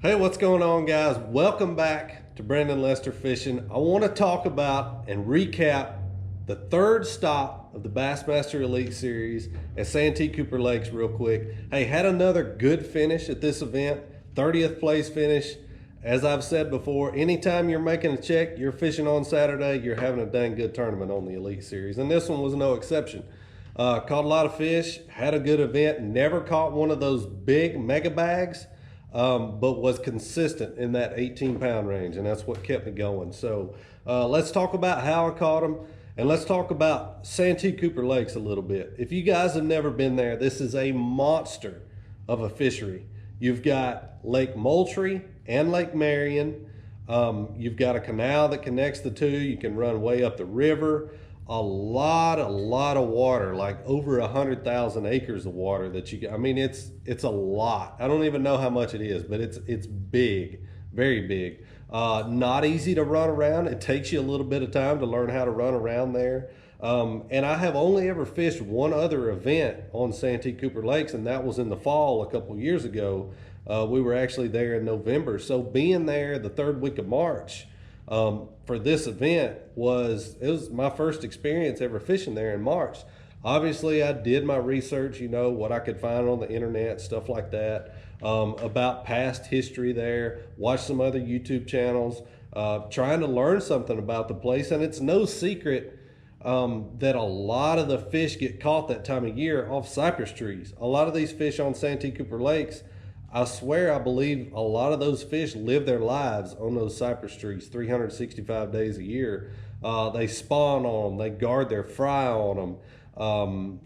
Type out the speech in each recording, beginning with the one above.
Hey, what's going on, guys? Welcome back to Brandon Lester Fishing. I want to talk about and recap the third stop of the Bassmaster Elite Series at Santee Cooper Lakes real quick. Hey, had another good finish at this event, 30th place finish. As I've said before, anytime you're making a check, you're fishing on Saturday, you're having a dang good tournament on the Elite Series, and this one was no exception. Caught a lot of fish, had a good event, never caught one of those big mega bags, but was consistent in that 18-pound range, and that's what kept me going. So let's talk about how I caught them, and let's talk about Santee Cooper Lakes a little bit. If you guys have never been there, this is a monster of a fishery. You've got Lake Moultrie and Lake Marion. You've got a canal that connects the two. You can run way up the river. A lot of water, like over 100,000 acres of water that you. I mean, it's a lot. I don't even know how much it is, but it's big, very big. Not easy to run around. It takes you a little bit of time to learn how to run around there. And I have only ever fished one other event on Santee Cooper Lakes, and that was in the fall a couple years ago. We were actually there in November. So being there the third week of March for this event was my first experience ever fishing there in March. Obviously, I did my research, what I could find on the internet, stuff like that, about past history there, watch some other YouTube channels, trying to learn something about the place. And it's no secret that a lot of the fish get caught that time of year off cypress trees. A lot of these fish on Santee Cooper Lakes, I swear, I believe a lot of those fish live their lives on those cypress trees 365 days a year. They spawn on them, they guard their fry on them.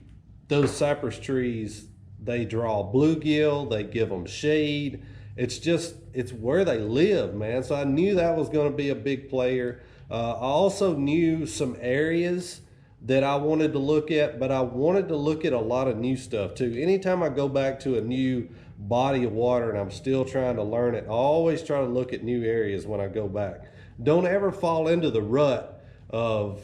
Those cypress trees, they draw bluegill, they give them shade. It's where they live, man. So I knew that was going to be a big player. I also knew some areas that I wanted to look at, but I wanted to look at a lot of new stuff too. Anytime I go back to a new body of water and I'm still trying to learn it, I always try to look at new areas when I go back. Don't ever fall into the rut of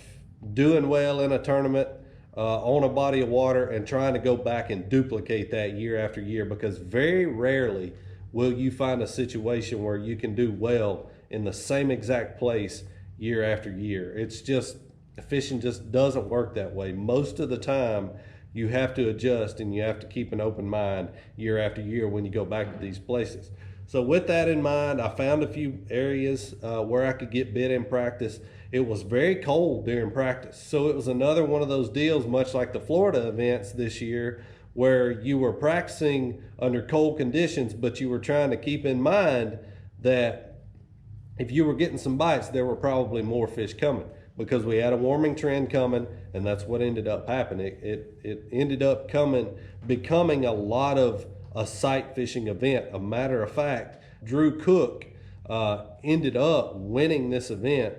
doing well in a tournament on a body of water and trying to go back and duplicate that year after year, because very rarely will you find a situation where you can do well in the same exact place year after year. It's just, fishing just doesn't work that way. Most of the time, you have to adjust and you have to keep an open mind year after year when you go back to these places. So with that in mind, I found a few areas where I could get bit in practice. It was very cold during practice. So it was another one of those deals, much like the Florida events this year, where you were practicing under cold conditions, but you were trying to keep in mind that if you were getting some bites, there were probably more fish coming, because we had a warming trend coming, and that's what ended up happening. It ended up becoming a lot of a sight fishing event. A matter of fact, Drew Cook ended up winning this event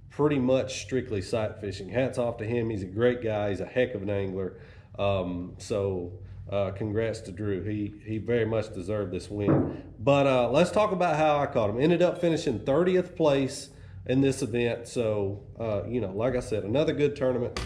pretty much strictly sight fishing. Hats off to him. He's a great guy. He's a heck of an angler. Congrats to Drew. He very much deserved this win. But let's talk about how I caught him. Ended up finishing 30th place in this event. So, like I said, another good tournament.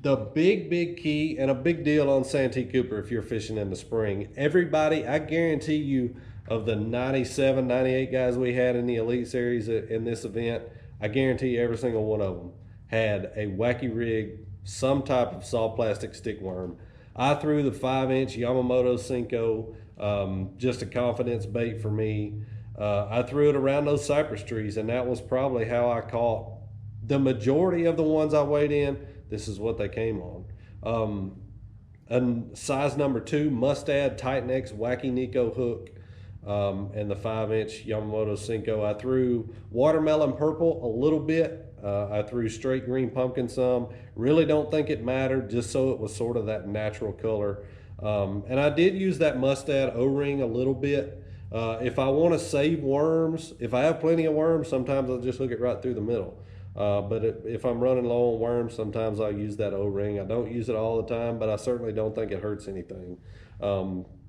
The big key and a big deal on Santee Cooper if you're fishing in the spring, everybody, I guarantee you, of the 97, 98 guys we had in the Elite Series in this event, I guarantee every single one of them had a wacky rig, some type of soft plastic stick worm. I threw the 5-inch Yamamoto Cinco, just a confidence bait for me. I threw it around those cypress trees, and that was probably how I caught the majority of the ones I weighed in. This is what they came on. And size number 2 Mustad Titan X Wacky Nico hook, and the 5-inch Yamamoto Cinco. I threw watermelon purple a little bit. I threw straight green pumpkin some. Really don't think it mattered, just so it was sort of that natural color. And I did use that Mustad O-ring a little bit. If I want to save worms, if I have plenty of worms, sometimes I'll just hook it right through the middle. But if I'm running low on worms, sometimes I'll use that O-ring. I don't use it all the time, but I certainly don't think it hurts anything.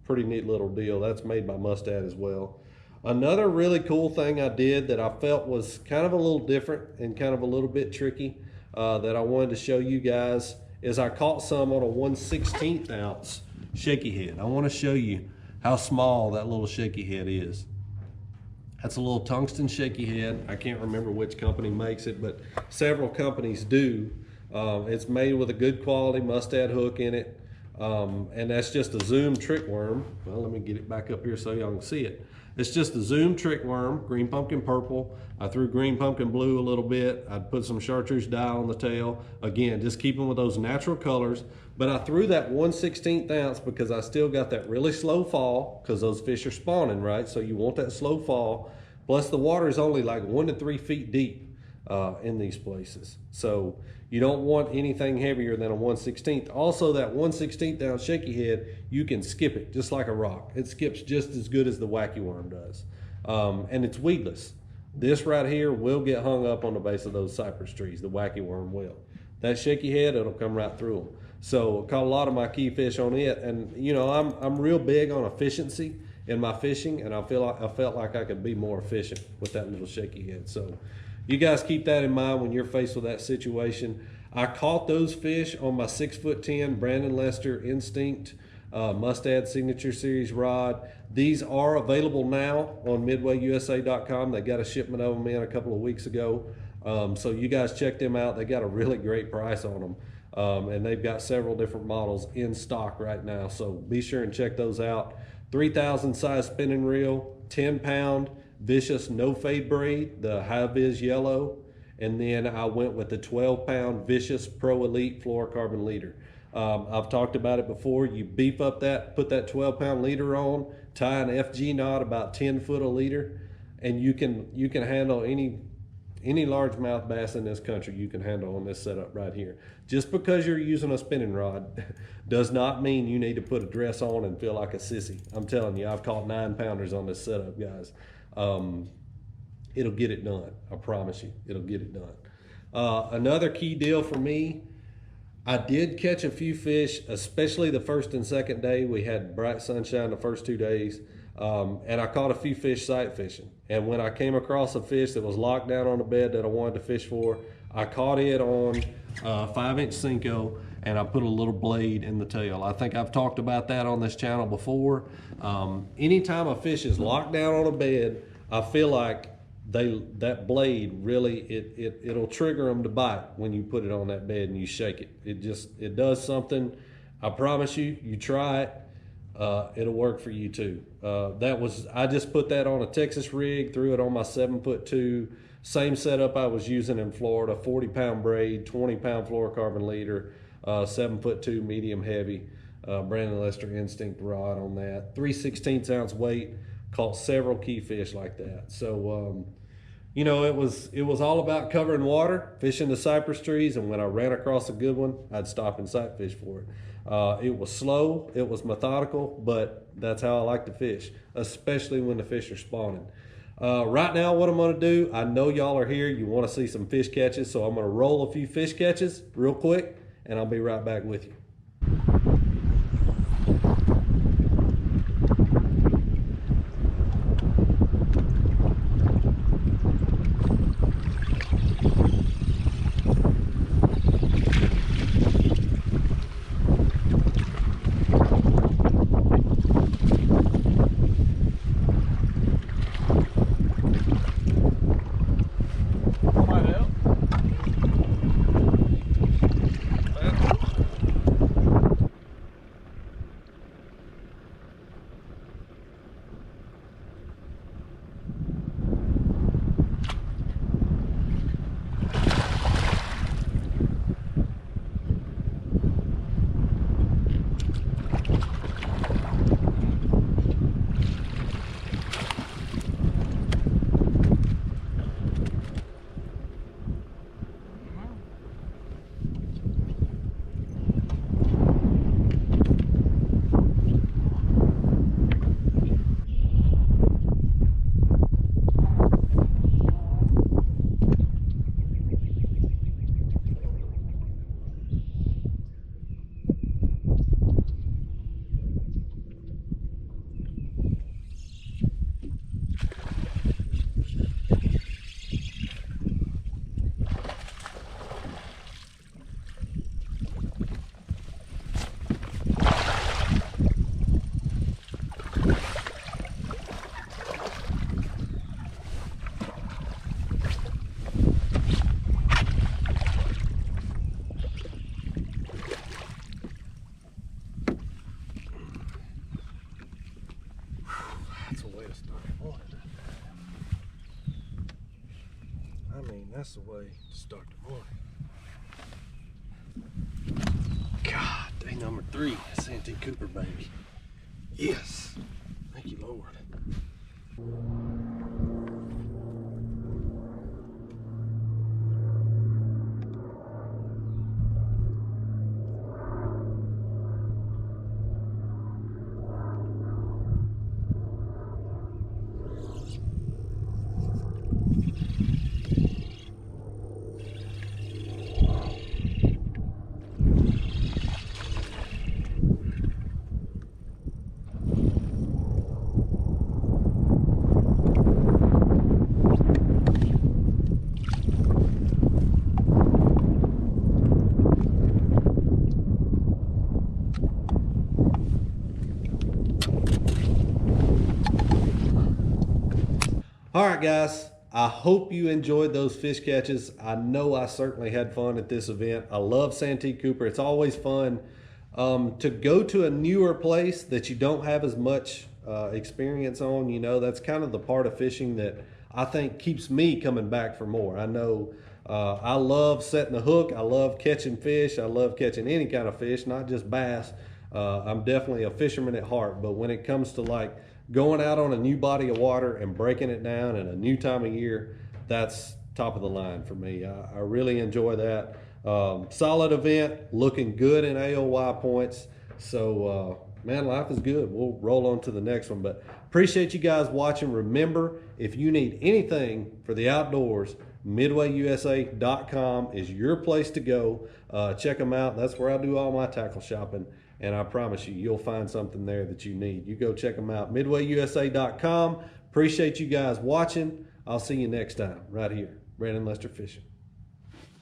Pretty neat little deal. That's made by Mustad as well. Another really cool thing I did that I felt was kind of a little different and kind of a little bit tricky that I wanted to show you guys is I caught some on a 1/16 ounce shaky head. I want to show you how small that little shaky head is. That's a little tungsten shaky head. I can't remember which company makes it, but several companies do. It's made with a good quality mustad hook in it. And that's just a Zoom trick worm. Well, let me get it back up here so y'all can see it. It's just a Zoom trick worm, green pumpkin purple. I threw green pumpkin blue a little bit. I'd put some chartreuse dye on the tail. Again, just keep them with those natural colors. But I threw that 1/16 ounce because I still got that really slow fall because those fish are spawning, right? So you want that slow fall. Plus the water is only like 1 to 3 feet deep in these places. So you don't want anything heavier than a 1/16. Also, that 1/16 ounce shaky head, you can skip it just like a rock. It skips just as good as the wacky worm does. And it's weedless. This right here will get hung up on the base of those cypress trees. The wacky worm will. That shaky head, it'll come right through them. So I caught a lot of my key fish on it. And you know, I'm real big on efficiency in my fishing, and I felt like I could be more efficient with that little shaky head. So you guys keep that in mind when you're faced with that situation. I caught those fish on my 6'10" Brandon Lester Instinct Mustad Signature Series rod. These are available now on MidwayUSA.com. They got a shipment of them in a couple of weeks ago. So you guys check them out. They got a really great price on them. And they've got several different models in stock right now. So be sure and check those out. 3,000 size spinning reel, 10-pound vicious no fade braid, the high vis yellow, and then I went with the 12-pound vicious pro elite fluorocarbon leader. I've talked about it before. You beef up that, put that 12-pound leader on, tie an FG knot about 10 foot a leader, and you can handle any largemouth bass in this country. You can handle on this setup right here. Just because you're using a spinning rod does not mean you need to put a dress on and feel like a sissy. I'm telling you, I've caught 9-pounders on this setup, guys. It'll get it done. I promise you, it'll get it done. Another key deal for me, I did catch a few fish, especially the first and second day. We had bright sunshine the first 2 days, and I caught a few fish sight fishing. And when I came across a fish that was locked down on the bed that I wanted to fish for, I caught it on 5-inch Senko, and I put a little blade in the tail. I think I've talked about that on this channel before. Anytime a fish is locked down on a bed, I feel like that blade really, it'll trigger them to bite when you put it on that bed and you shake it. It does something. I promise you, you try it, it'll work for you too. I just put that on a Texas rig, threw it on my 7'2", same setup I was using in Florida, 40-pound braid, 20-pound fluorocarbon leader, 7'2" medium heavy, Brandon Lester Instinct rod on that, 3/16 ounce weight. Caught several key fish like that. So, you know, it was all about covering water, fishing the cypress trees, and when I ran across a good one, I'd stop and sight fish for it. It was slow, it was methodical, but that's how I like to fish, especially when the fish are spawning. Right now, what I'm gonna do, I know y'all are here, you wanna see some fish catches, so I'm gonna roll a few fish catches real quick, and I'll be right back with you. That's the way to start the morning. God, day number 3, Santee Cooper baby. Yes, thank you, Lord. All right, guys, I hope you enjoyed those fish catches. I know I certainly had fun at this event. I love Santee Cooper. It's always fun to go to a newer place that you don't have as much experience on. You know, that's kind of the part of fishing that I think keeps me coming back for more. I know I love setting the hook. I love catching fish. I love catching any kind of fish, not just bass. I'm definitely a fisherman at heart, but when it comes to like going out on a new body of water and breaking it down in a new time of year, that's top of the line for me. I really enjoy that. Solid event, looking good in AOY points. So, man, life is good. We'll roll on to the next one, but appreciate you guys watching. Remember, if you need anything for the outdoors, MidwayUSA.com is your place to go. Check them out. That's where I do all my tackle shopping. And I promise you, you'll find something there that you need. You go check them out, MidwayUSA.com. Appreciate you guys watching. I'll see you next time right here, Brandon Lester Fishing.